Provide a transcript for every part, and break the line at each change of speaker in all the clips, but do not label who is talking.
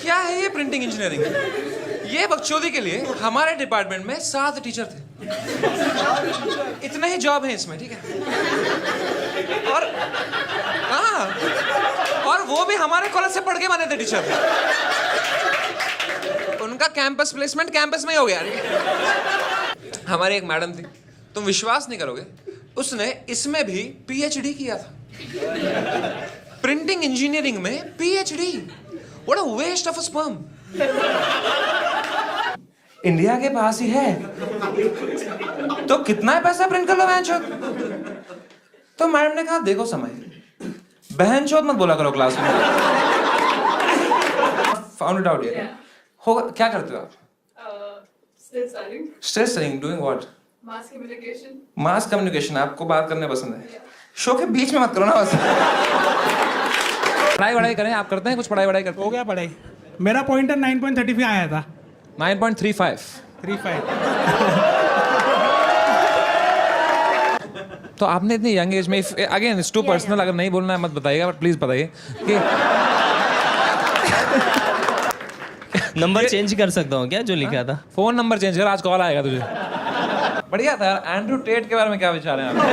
क्या है ये प्रिंटिंग इंजीनियरिंग? ये बकचोदी के लिए हमारे डिपार्टमेंट में 7 टीचर थे। इतने ही जॉब है इसमें, ठीक है? और हाँ, और वो भी हमारे कॉलेज से पढ़ के बने थे टीचर। उनका कैंपस प्लेसमेंट कैंपस में ही हो गया। हमारी एक मैडम थी, तुम विश्वास नहीं करोगे, उसने इसमें भी पीएचडी किया था। प्रिंटिंग इंजीनियरिंग में PhD. What a waste of a sperm. India के पास ही है, तो कितना पैसा प्रिंट कर लो बहनचोद। तो मैडम ने कहा देखो समय, बहनचोद मत बोला करो क्लास में। फाउंड इट आउट यार। होगा, क्या करते हो आप? Stress studying. Doing what? Mass communication. आपको बात करने पसंद है? शो के बीच में मत करो ना बस। पढ़ाई वढ़ाई करें, आप करते हैं कुछ पढ़ाई वढ़ाई करते?
हो गया पढ़ाई। मेरा पॉइंटर 9.35 आया था।
9.35। तो आपने इतनी यंग एज में, अगेन इट्स टू पर्सनल, अगर नहीं बोलना है मत बताइएगा, बट प्लीज बताइए कि
नंबर चेंज कर सकता हूँ क्या जो लिखा था?
फोन नंबर चेंज कर, आज कॉल आएगा तुझे। बढ़िया था यार। एंड्रू टेट के बारे में क्या विचार है आपके?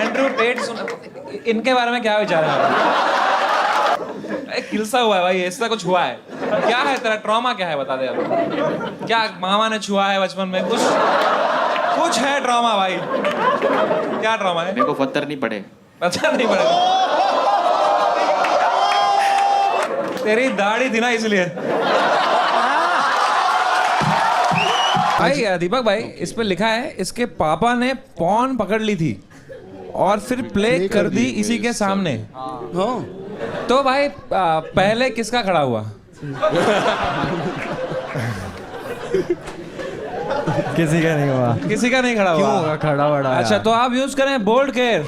एंड्रू टेट इनके बारे में क्या विचार है आपके? किलसा हुआ है भाई, ऐसा कुछ हुआ है क्या? है तेरा ट्रॉमा क्या है, बता दे यार। क्या मामा ने छुआ है बचपन में? कुछ है ट्रॉमा भाई। क्या ट्रॉमा है?
मेरे को पत्थर नहीं पड़े।
पत्थर नहीं पड़े? तेरी दाढ़ी थी ना इसलिए। भाई दीपक भाई, इस पे लिखा है इसके पापा ने पॉन पकड़ ली थी और फिर प्ले कर दी इसी के सामने। तो भाई पहले किसका खड़ा हुआ?
किसी का नहीं हुआ।
किसी का नहीं खड़ा हुआ?
क्यों होगा खड़ा बड़ा?
अच्छा तो आप यूज करें बोल्ड केयर।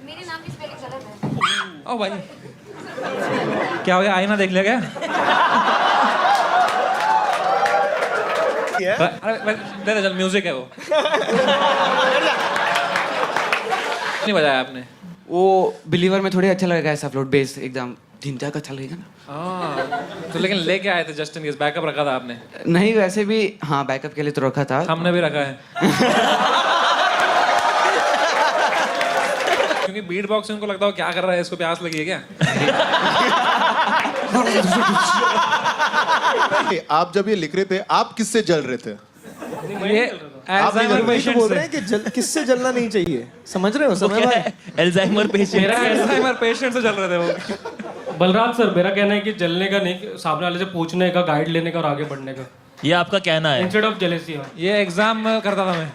मेरे नाम की स्पेलिंग गलत है।
ओ भाई क्या हो गया, आईना देख लिया क्या? अरे दे दे चल, म्यूजिक है वो। नहीं बजाया आपने?
वो बिलीवर में थोड़ी अच्छा लगेगा ऐसा फ्लोट बेस एकदम ढिंचा का अच्छा लगेगा ना।
तो लेकिन लेके आए थे जस्ट इन केस, बैकअप रखा था आपने?
नहीं वैसे भी हाँ, बैकअप के लिए तो रखा था।
हमने भी रखा है। क्योंकि बीट बॉक्स उनको लगता हो क्या कर रहा है, इसको प्यास लगी है क्या?
आप जब ये लिख रहे थे, आप किससे जल रहे थे?
ये अल्जाइमर पेशेंट
बोल रहे हैं कि किससे जलना नहीं चाहिए, समझ रहे हो? समय भाई
अल्जाइमर पेशेंट।
मेरा अल्जाइमर पेशेंट से चल रहे थे वो।
बलराज सर, मेरा कहना है कि जलने का नहीं, सामने वाले से पूछने का, गाइड लेने का और आगे बढ़ने का।
ये आपका कहना है?
Instead of jealousy.
ये एग्जाम करता था मैं।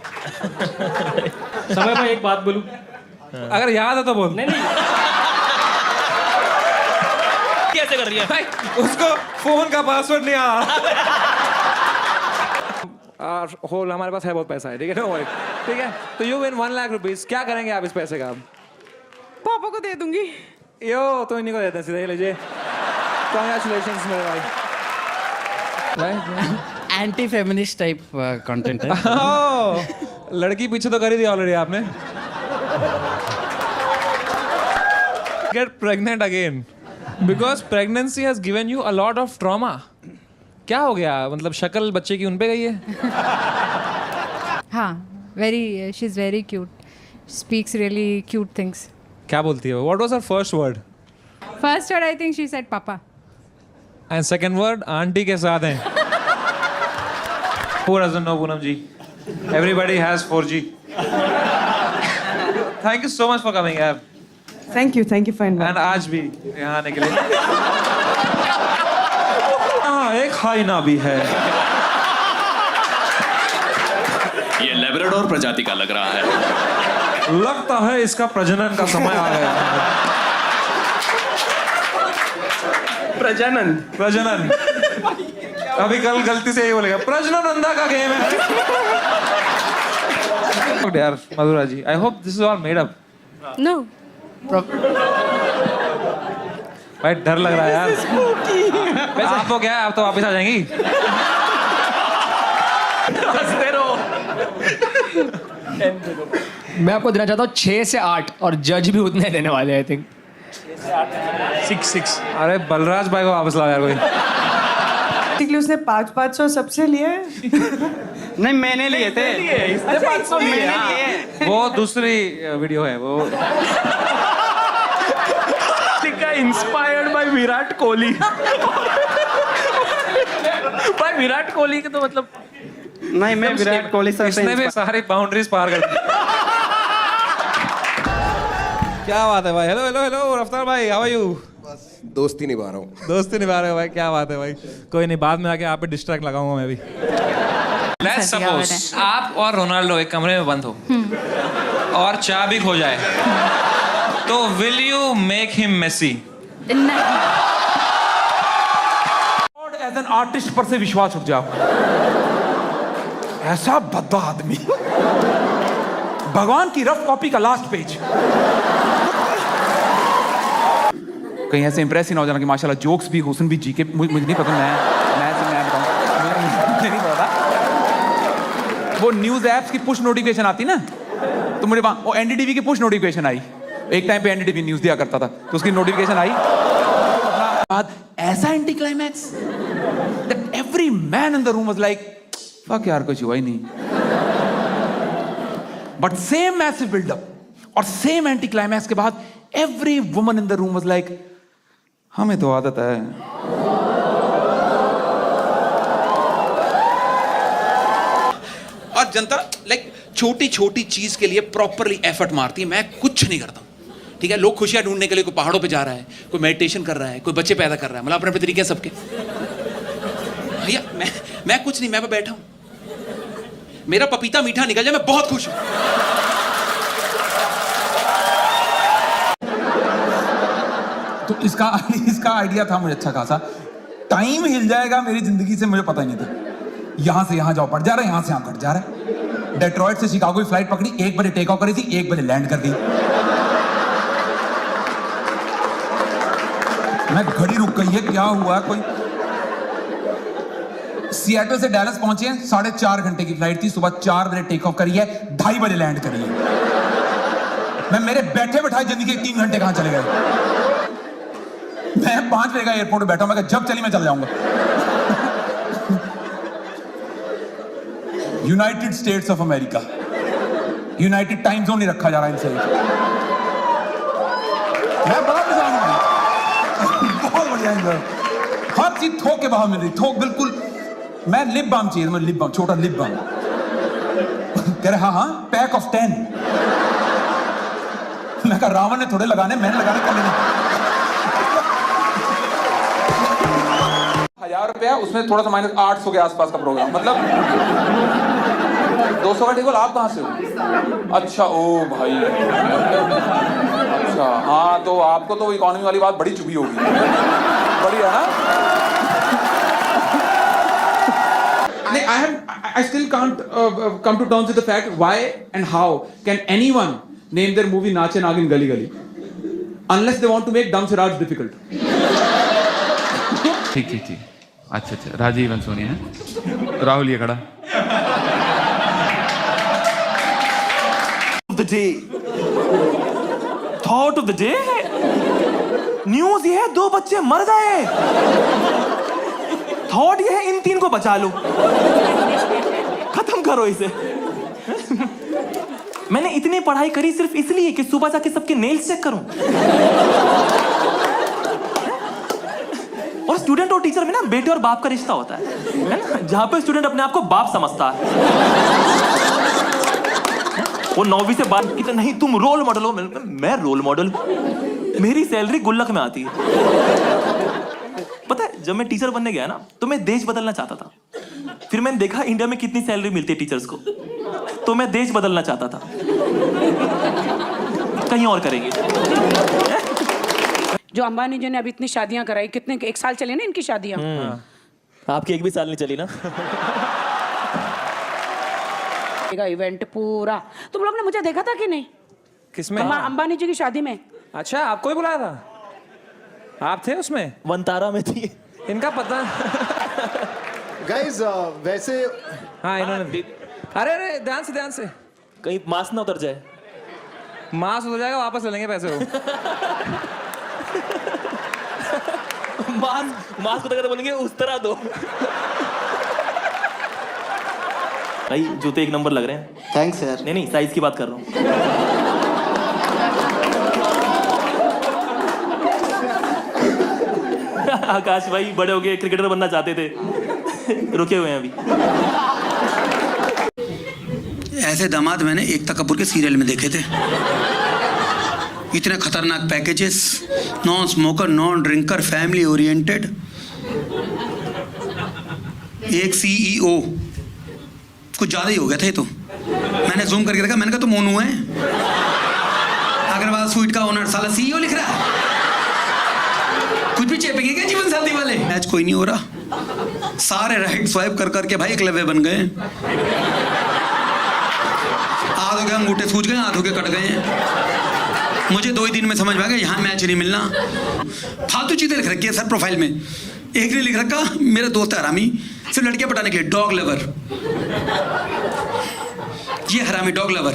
समय भाई एक बात बोलूं?
अगर याद है तो बोल।
नहीं
कैसे कर रही है
भाई, उसको फोन का पासवर्ड नहीं आ। होल हमारे पास है, बहुत पैसा है, ठीक है? ठीक है, तो यू विन 1 लाख रुपीस। क्या करेंगे आप इस पैसे का?
पापा को दे दूंगी।
यो तो इन्हीं को देते हैं, सीधे लीजिए। कांग्रेचुलेशंस मेरे भाई।
एंटी फेमिनिस्ट टाइप कंटेंट है।
लड़की पीछे तो कर ही दी ऑलरेडी आपने। Get pregnant again because pregnancy has given you a lot of trauma. क्या हो गया, मतलब शक्ल बच्चे की उन पे गई है?
हाँ, she is very cute. Speaks really cute things.
क्या बोलती है? What was her first word?
First word I think she said papa.
And second word aunty के साथ हैं। Who doesn't know Poonam ji? Everybody has 4G. Thank you so much for coming यार।
Thank you for inviting.
And आज भी यहाँ आने के लिए। हाँ, एक हाइना भी है।
ये लेब्राडोर प्रजाति का लग रहा है।
लगता है इसका प्रजनन का समय आ गया है। प्रजनन। अभी कल गलती से यही बोलेगा, प्रजनन अंधा का गेम है। यार Madhura ji, I hope this is all made up.
No.
भाई डर लग रहा है यार। आपको क्या है, आप तो वापस आ जाएंगी। हंसते रहो।
मैं आपको देना चाहता हूँ 6 से 8 और जज भी उतने देने वाले हैं आई थिंक
6 अरे बलराज भाई को वापस लाओ यार कोई।
बेसिकली उसने 500 सबसे लिए
नहीं मैंने लिए थे
इसने 500 लिए। वो दूसरी वीडियो है वो।
Inspired by Virat Kohli. भाई विराट कोहली के तो मतलब
नहीं मैं विराट कोहली सर से
इसने भी सारी बाउंड्रीज पार कर दी। क्या बात है भाई। हेलो हेलो हेलो रफ्तार भाई, हाउ आर यू?
बस दोस्ती निभा रहा हूँ।
दोस्ती निभा रहे हो भाई, क्या बात है भाई। कोई नहीं, बाद में आके आप पे डिस्ट्रैक्ट लगाऊंगा मैं भी। लेट्स सपोज आप और रोनाल्डो एक कमरे में बंद हो और चाबी खो जाए, तो will you make him messy?
As an artist पर से विश्वास उठ जाओ। ऐसा भद्दा आदमी, भगवान की रफ कॉपी का लास्ट पेज। कहीं ऐसे इंप्रेस ही ना हो जाना कि माशाल्लाह जोक्स भी हुसन भी जी के मुझे नहीं पता। मैं बताऊं मुझे नहीं पता। वो न्यूज ऐप्स की पुश नोटिफिकेशन आती ना, तो मुझे वो एनडीटीवी की पुश नोटिफिकेशन आई। एक टाइम पे एनडीटीवी न्यूज दिया करता था, तो उसकी नोटिफिकेशन आई। बाद ऐसा anti climax that every man in the room was like fuck यार कुछ हुआ ही नहीं। बट सेम मैसिव बिल्डअप और सेम एंटी क्लाइमैक्स के बाद every woman in the room was like हमें तो आदत है।
और जनता लाइक छोटी छोटी चीज के लिए प्रॉपरली एफर्ट मारती है। मैं कुछ नहीं करता, ठीक है। लोग खुशियां ढूंढने के लिए कोई पहाड़ों पे जा रहा है, कोई मेडिटेशन कर रहा है, कोई बच्चे पैदा कर रहा है, मतलब अपने अपने तरीके हैं सबके। भैया मैं कुछ नहीं, मैं बैठा हूं, मेरा पपीता मीठा निकल जाए मैं बहुत खुश हूं।
तो इसका आइडिया था मुझे अच्छा खासा। टाइम हिल जाएगा मेरी जिंदगी से, मुझे पता ही नहीं था। यहां से यहां जाओ पड़ जा रहा है, यहां से यहां घट जा रहा है। डेट्रॉइट से शिकागो की फ्लाइट पकड़ी, 1 बजे टेक ऑफ करी थी, 1 बजे लैंड कर दी। मैं घड़ी रुक गई है, क्या हुआ? कोई सिएटल से डैलस पहुंचे हैं, 4.5 घंटे की फ्लाइट थी। सुबह 4 बजे टेक ऑफ करी है, 2:30 बजे लैंड करी है। मैं मेरे बैठे बैठाए जिंदगी के 3 घंटे कहां चले गए। मैं 5 बजे का एयरपोर्ट पे बैठा हूं, मैं जब चली मैं चल जाऊंगा। United states of America, United time zone नहीं रखा जा रहा इनसे। मैं बड़ा परेशान हूं, बहुत बढ़िया इंजॉय। हर चीज थोक के बाहर मिल रही, थोक बिल्कुल। मैं लिप बाम चाहिए, मैं लिप बाम, छोटा लिप बाम। कह रहे हाँ पैक ऑफ 10। मैं कहा रावण ने थोड़े लगाने, मैंने लगाने कल नहीं। 1000 रुपया, उसमें थोड़ा सा माइनस 800 के आसपास का प्रोग्राम, मतलब 200 का टेबल। आप कहाँ से हो? अच्छा ओ भाई, अच्छा हाँ, तो आपको तो इकोनॉमी वाली बात बड़ी चुभी होगी, बड़ी है ना? I still can't come to terms with the fact why and how can anyone name their movie Naach Naag in Gali Gali unless they want to make Dum Siraj difficult. ठीक अच्छा Rajiv and Sonia है, राहुल ये खड़ा।
The day, thought of the day, news ये है 2 बच्चे मर गए। थॉट ये है इन 3 को बचा लो, खत्म करो इसे। मैंने इतनी पढ़ाई करी सिर्फ इसलिए कि सुबह जाके सबके नेल्स चेक करूं। और स्टूडेंट और टीचर में ना बेटे और बाप का रिश्ता होता है ना, जहां पे स्टूडेंट अपने आप को बाप समझता है। वो 9वीं से बात की तो नहीं तुम रोल मॉडल हो। मैं रोल मॉडल, मेरी सैलरी गुल्लक में आती है। पता है जब मैं टीचर बनने गया ना, तो मैं देश बदलना चाहता था। फिर मैंने देखा इंडिया में कितनी सैलरी मिलती है टीचर्स को, तो मैं देश बदलना चाहता था। कहीं और करेंगे।
जो अंबानी जी ने अभी इतनी शादियां कराई, कितने 1 साल चले ना इनकी शादियां।
आपकी 1 भी साल नहीं चली ना।
इवेंट पूरा तुम लोग ने मुझे देखा था कि नहीं?
किसमें?
अंबानी जी की शादी में।
अच्छा आपको ही बुलाया था? आप थे उसमें?
वनतारा में थी।
इनका पता।
गाइस वैसे
हाँ इन्होंने। अरे ध्यान से
कहीं मास्क ना उतर जाए।
मास हो जाएगा, वापस ले लेंगे पैसे वो।
मास्क को तो बोलेंगे उस तरह दो। भाई जूते एक नंबर लग रहे हैं।
थैंक्स यार।
नहीं साइज की बात कर रहा हूँ। आकाश भाई बड़े हो गए, क्रिकेटर बनना चाहते थे, रुके हुए हैं अभी।
ऐसे दामाद मैंने एकता कपूर के सीरियल में देखे थे। इतने खतरनाक packages, non smoker, non drinker, family oriented, एक सीईओ, कुछ ज्यादा ही हो गया था ये तो। मैंने जूम करके देखा, मैंने कहा तो मोनू है। अग्रवाल स्वीट का ओनर साला सीईओ लिख रहा है। कुछ भी चेपेंगे क्या जीवन साथी वाले? मैच कोई नहीं हो रहा, सारे राइट स्वाइप कर करके भाई एकलव्य बन गए। आधों के अंगूठे सूज गए, आधों के कट गए हैं। मुझे 2 ही दिन में समझ में आ गया यहाँ मैच नहीं मिलना। फालतू चीजें लिख रखी है सर प्रोफाइल में। एक ने लिख रखा, मेरा दोस्त है हरामी, सिर्फ लड़कियां पटाने के लिए, डॉग लवर। ये हरामी डॉग लवर।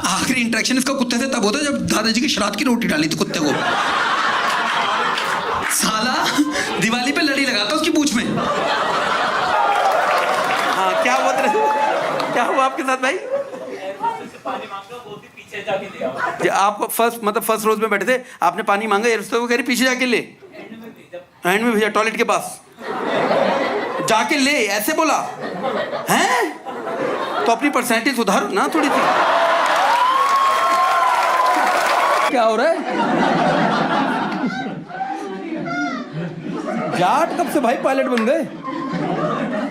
आखिरी इंटरेक्शन इसका कुत्ते से तब होता है जब दादाजी की श्राद्ध की रोटी डाली थी कुत्ते को। साला दिवाली पे लड़ी लगाता उसकी पूंछ में। हाँ क्या बोल रहे, क्या हुआ आपके साथ भाई? आपको फर्स्ट रोज में बैठे थे, आपने पानी मांगा, ये को कह रही पीछे जाके ले। हैंड में भेजा टॉयलेट के पास, जाके ले ऐसे बोला हैं? तो अपनी पर्सनैलिटी सुधारो ना थोड़ी सी। क्या हो रहा है? जाट कब से भाई पायलट बन गए?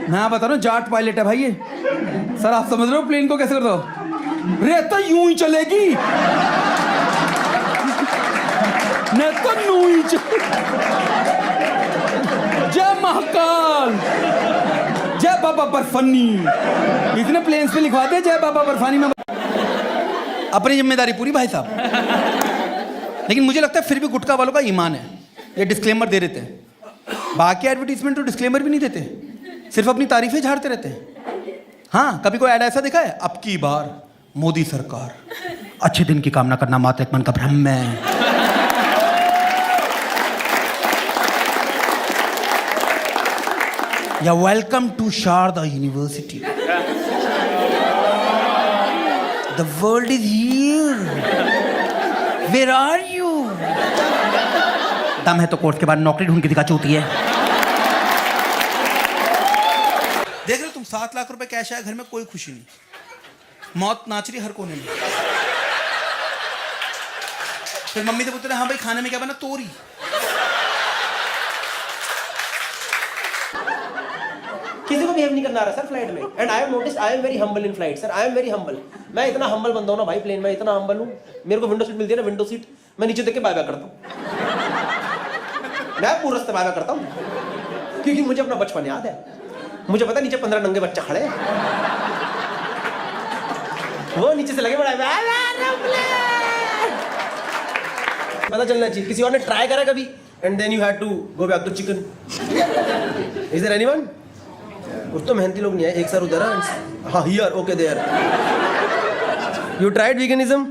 मैं बता रहा हूँ जाट पायलट है भाई ये। सर आप समझ रहे हो प्लेन को कैसे कर दो? रे तो यूं ही चलेगी, नहीं तो यूं ही जय महाकाल, जय बाबा बर्फानी। इतने प्लेन्स पे लिखवा दे जय बाबा बर्फानी में। अपनी जिम्मेदारी पूरी भाई साहब। लेकिन मुझे लगता है फिर भी गुटखा वालों का ईमान है, ये डिस्क्लेमर दे देते हैं। बाकी एडवर्टीजमेंट तो डिस्क्लेमर भी नहीं देते, सिर्फ अपनी तारीफें झाड़ते रहते हैं। हाँ कभी कोई ऐड ऐसा देखा है, अब की बार मोदी सरकार, अच्छे दिन की कामना करना मात्र एक मन का भ्रम है। या welcome to Sharda university, the world is here, where are you? दम है तो कोर्स के बाद नौकरी ढूंढ के दिखा चूती है। देख रहे हो तुम, 7 लाख रुपए कैश आया घर में, कोई खुशी नहीं, मौत नाच रही हर कोने में। फिर मम्मी से पूछते हाँ भाई खाने में क्या बना? तोरी।
किसी को बिहेव नहीं करना आ रहा सर फ्लाइट में। And I have noticed I am very humble in flight sir, I am very humble. मैं इतना हम्बल बंदा हूं ना भाई, प्लेन में इतना हम्बल हूं। मेरे को विंडो सीट मिलती है ना, विंडो सीट, मैं नीचे देख के बाय बाय करता हूं। मैं पूरे रास्ते बाय बाय करता हूं, क्योंकि मुझे अपना बचपन याद है। मुझे पता नीचे 15 नंगे बच्चे खड़े हैं, वो नीचे से लगे बड़ा पता चलना चाहिए। किसी और ने ट्राई करा कभी? And then you had to go back to chicken. Is there anyone? कुछ तो मेहनती लोग नहीं है। एक सर उधर है, हाँ here, okay there. You tried veganism?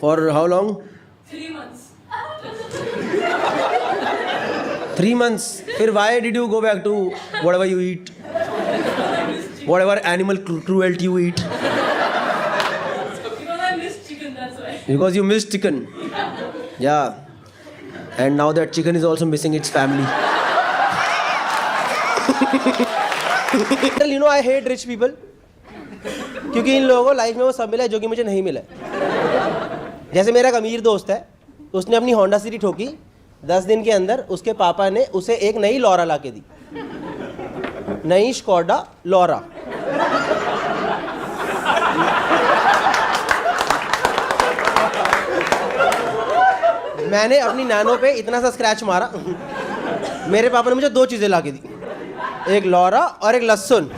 For how long? 3 months. फिर why did you go back to whatever you eat? Whatever animal cruelty you eat?
Because I miss chicken, that's why.
Because you missed chicken. Yeah. And now that chicken is also missing its family. You know I hate rich people. क्योंकि इन लोगों को life में वो सब मिला है जो कि मुझे नहीं मिला। जैसे मेरा एक अमीर दोस्त है, उसने अपनी होंडा सिटी ठोकी, 10 दिन के अंदर उसके पापा ने उसे एक नई लॉरा ला के दी, नई स्कोडा लॉरा। मैंने अपनी नैनो पे इतना सा स्क्रैच मारा, मेरे पापा ने मुझे 2 चीजें ला के दी, एक लॉरा और एक लहसुन।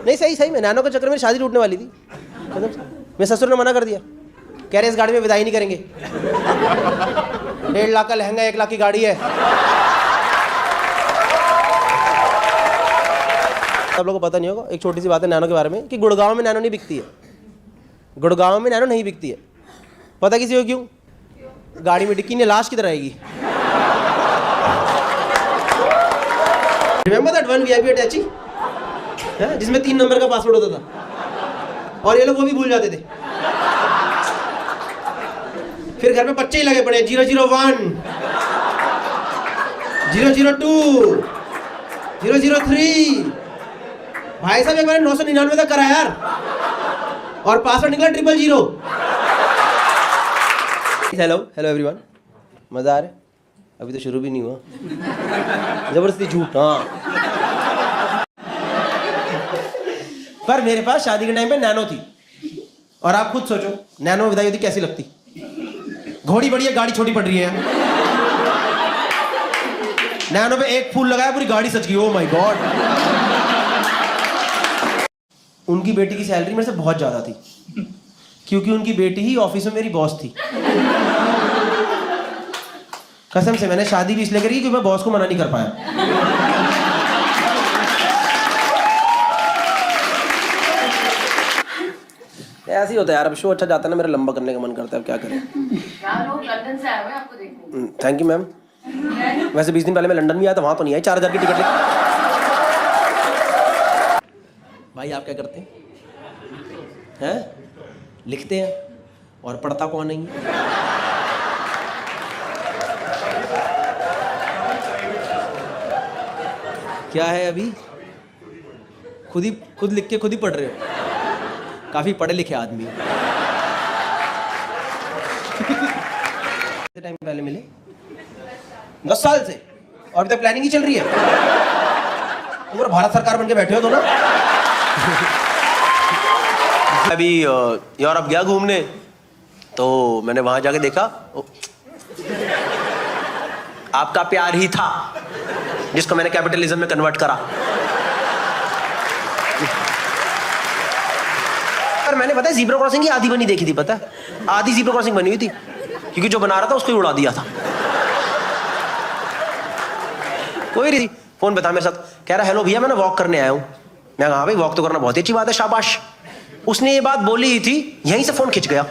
नहीं सही में नैनो के चक्कर में शादी टूटने वाली थी। मेरे ससुर ने मना कर दिया, कह रहे इस गाड़ी में विदाई नहीं करेंगे। 1.5 लाख का लहंगा 1 लाख की गाड़ी है। सब लोगों को पता नहीं होगा, एक छोटी सी बात है नैनो के बारे में कि गुड़गांव में नैनो नहीं बिकती है। गुड़गांव में नैनो नहीं बिकती है, पता किसी को क्यों? गाड़ी में डिक्की ने लाश की तरह आएगी। रिमेंबर दैट वन वीआईपी अटैची जिसमें 3 नंबर का पासवर्ड होता था और ये लोग वो भी भूल जाते थे। फिर घर में बच्चे ही लगे पड़े 001, 002, 003। भाई साहब एक बार 999 तक करा यार और पासवर्ड निकला 000। हेलो हेलो एवरीवन, मजा आ रहा है? अभी तो शुरू भी नहीं हुआ, जबरदस्ती झूठ। हाँ, पर मेरे पास शादी के टाइम पे नैनो थी और आप खुद सोचो नैनो विदाई होती कैसी लगती। घोड़ी बड़ी है, गाड़ी छोटी पड़ रही है। नैनो पे एक फूल लगाया पूरी गाड़ी सज गई। Oh my God. उनकी बेटी की सैलरी मेरे से बहुत ज्यादा थी क्योंकि उनकी बेटी ही ऑफिस में मेरी बॉस थी। कसम से मैंने शादी भी इसलिए करी क्योंकि मैं बॉस को मना नहीं कर पाया। ऐसे ही होता है यार, अब शो अच्छा जाता है ना, मेरा लंबा करने का मन करता है, अब क्या करें।
यार लोग लंदन से आए हुए हैं आपको देखने।
Thank you ma'am. वैसे 20 दिन पहले मैं लंदन भी आया था, वहां तो नहीं आई 4000 की टिकट। भाई आप क्या करते हैं? लिखते हैं और पढ़ता कौन नहीं है? क्या है अभी खुद लिख के खुद ही पढ़ रहे हो। काफी पढ़े लिखे आदमी टाइम पहले मिले 10 साल से और अभी तक प्लानिंग ही चल रही है। तुम भारत सरकार बन के बैठे हो तो ना। अभी यूरोप गया घूमने तो मैंने वहां जाके देखा आपका प्यार ही था जिसको मैंने कैपिटलिज्म में कन्वर्ट करा। पर मैंने पता है जीब्रा क्रॉसिंग की आधी बनी देखी थी, पता है आधी जीब्रा क्रॉसिंग बनी हुई थी क्योंकि जो बना रहा था उसको ही उड़ा दिया था। कोई नहीं फोन बता मेरे साथ, कह रहा हेलो भैया मैं ना वॉक करने आया हूं। मैं कहा भाई वॉक तो करना बहुत ही अच्छी बात है, शाबाश। उसने ये बात बोली ही थी, यहीं से फोन खिंच गया।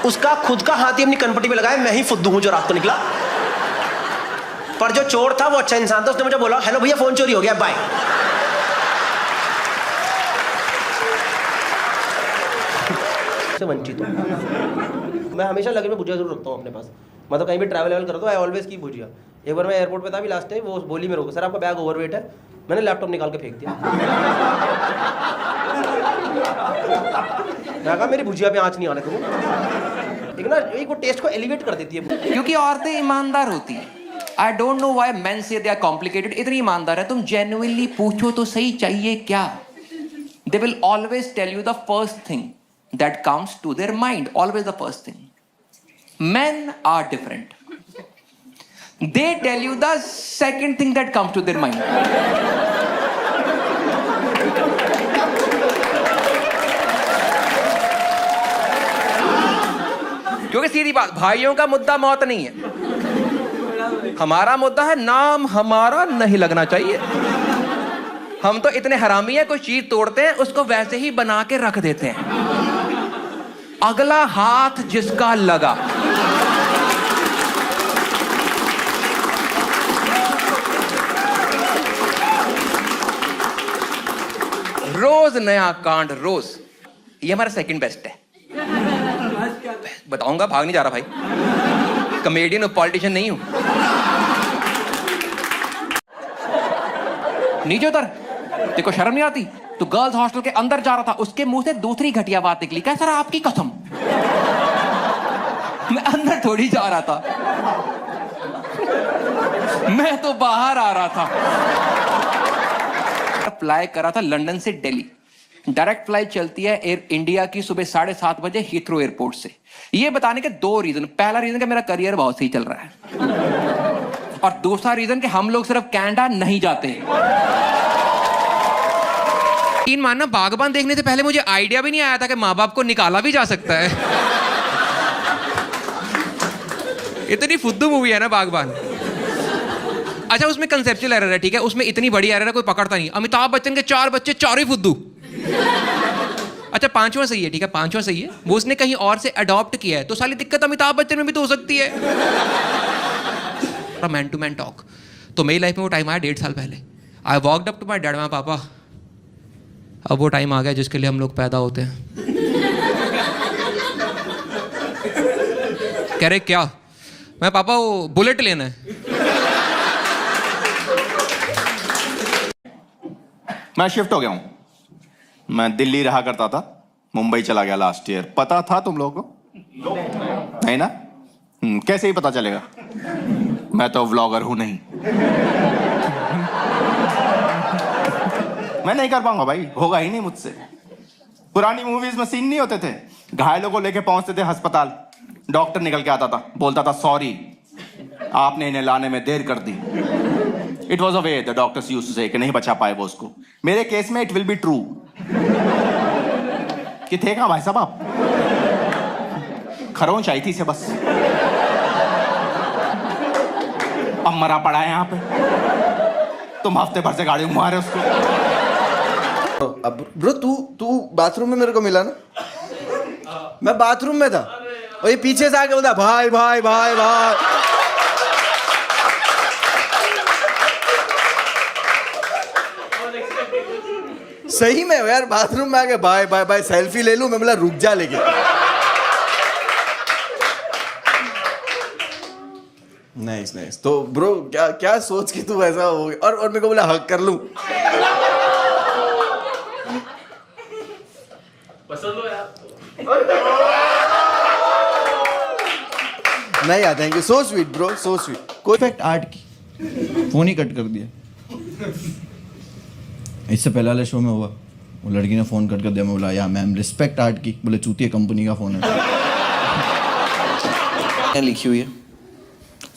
उसका खुद का हाथ ही अपनी कनपट्टी पे लगाया, मैं ही फुद्दू हूं जो रात को निकला। पर जो चोर था वो अच्छा इंसान था, उसने मुझे बोला हेलो भैया फोन चोरी हो गया, बाय। वंचित हूं मैं, हमेशा लगे में भुजिया जरूर रखता हूँ अपने पास। मतलब कहीं भी ट्रैवल करता हूँ आई ऑलवेज की भुजिया। एक बार मैं एयरपोर्ट पे था भी लास्ट टाइम, वो बोली मेरे को सर आपका बैग ओवरवेट है, मैंने लैपटॉप निकाल के फेंक दिया। मैं कहा मेरी भुजिया पे आंच नहीं आने दूंगा। एक ना एक वो टेस्ट को एलिवेट कर देती है
क्योंकि औरतें ईमानदार होती हैं। I don't know why main से दे आर कॉम्प्लिकेटेड। इतनी ईमानदार है, तुम जेन्युइनली पूछो तो सही चाहिए क्या, they will always tell you the first thing that comes to their mind, always the first thing. Men are different. They tell you the second thing that comes to their mind. क्योंकि सीधी बात, भाइयों का मुद्दा मौत नहीं है, हमारा मुद्दा है नाम हमारा नहीं लगना चाहिए। हम तो इतने हरामी हैं, कोई चीज तोड़ते हैं उसको वैसे ही बना के रख देते हैं। अगला हाथ जिसका लगा रोज नया कांड, रोज। ये हमारा सेकंड बेस्ट है। बताऊंगा, भाग नहीं जा रहा भाई, कॉमेडियन और पॉलिटिशियन नहीं हूं। नीचे उतर, तेरे को शर्म नहीं आती? तो गर्ल्स हॉस्टल के अंदर जा रहा था, उसके मुंह से दूसरी घटिया बात निकली। क्या सर आपकी कसम, मैं अंदर थोड़ी जा रहा था, मैं तो बाहर आ रहा था। फ्लाई करा था लंदन से दिल्ली, डायरेक्ट फ्लाइट चलती है एयर इंडिया की सुबह 7:30 बजे हीथ्रो एयरपोर्ट से। ये बताने के 2 रीजन। पहला रीजन कि मेरा करियर बहुत सही चल रहा है, और दूसरा रीजन कि हम लोग सिर्फ कनाडा नहीं जाते। इन मानना बागबान देखने से पहले मुझे आइडिया भी नहीं आया था कि माँ बाप को निकाला भी जा सकता है।
इतनी फुद्दू मूवी है ना बागबान। अच्छा उसमें कंसेप्चुअल एरर है, ठीक है, उसमें इतनी बड़ी एरर है कोई पकड़ता नहीं। अमिताभ बच्चन के 4 बच्चे, 4 ही फुद्दू। अच्छा 5वां सही है, ठीक है, 5वां सही है, वो उसने कहीं और से अडॉप्ट किया है, तो साली दिक्कत अमिताभ बच्चन में भी तो हो सकती है। Man to man talk. तो मेरी लाइफ में वो टाइम आया 1.5 साल पहले। I walked up to my dad, पापा अब वो टाइम आ गया जिसके लिए हम लोग पैदा होते हैं। कह रहे क्या? मैं पापा वो बुलेट लेना है।
मैं शिफ्ट हो गया हूं। मैं दिल्ली रहा करता था, मुंबई चला गया लास्ट ईयर। पता था तुम लोगों को? नहीं ना? कैसे ही पता चलेगा? मैं तो व्लॉगर हूं नहीं। मैं नहीं कर पाऊंगा भाई, होगा ही नहीं मुझसे। पुरानी मूवीज में सीन नहीं होते थे, घायलों को लेके पहुंचते थे अस्पताल, डॉक्टर निकल के आता था, बोलता था सॉरी आपने इन्हें लाने में देर कर दी। It was a way the doctors used to say कि नहीं बचा पाए वो उसको। मेरे केस में इट विल बी ट्रू। कि थे कहां भाई साहब आप? खरोंच आई थी इसे बस, अब मरा पड़ा है यहाँ पे। तुम हफ्ते भर से गाड़ी घुमा रहे उसको।
अब ब्रो तू बाथरूम में मेरे को मिला ना? मैं बाथरूम में था और ये पीछे से आके बोलता भाई भाई भाई भाई। सही में यार, बाथरूम में आके भाई भाई भाई सेल्फी ले लूं। मैं बोला रुक जा लेके। Nice nice. तो ब्रो क्या क्या सोच के तू ऐसा हो गया? और मेरे को बोला हक कर लूं।
पसंद हो यार?
नहीं यार, thank you, so sweet bro, so sweet. कोई इफेक्ट आर्ट की फोन ही कट कर दिया। इससे पहले वाले शो में हुआ, वो लड़की ने फोन कट कर दिया। मैं बोला या मैम रिस्पेक्ट आर्ट की। बोले चूतिया कंपनी का फोन है। क्या लिखी हुई है?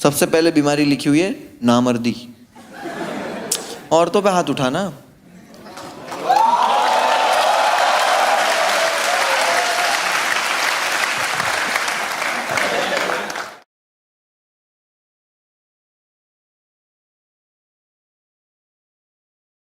सबसे पहले बीमारी लिखी हुई है नामर्दी। औरतों पे हाथ उठाना।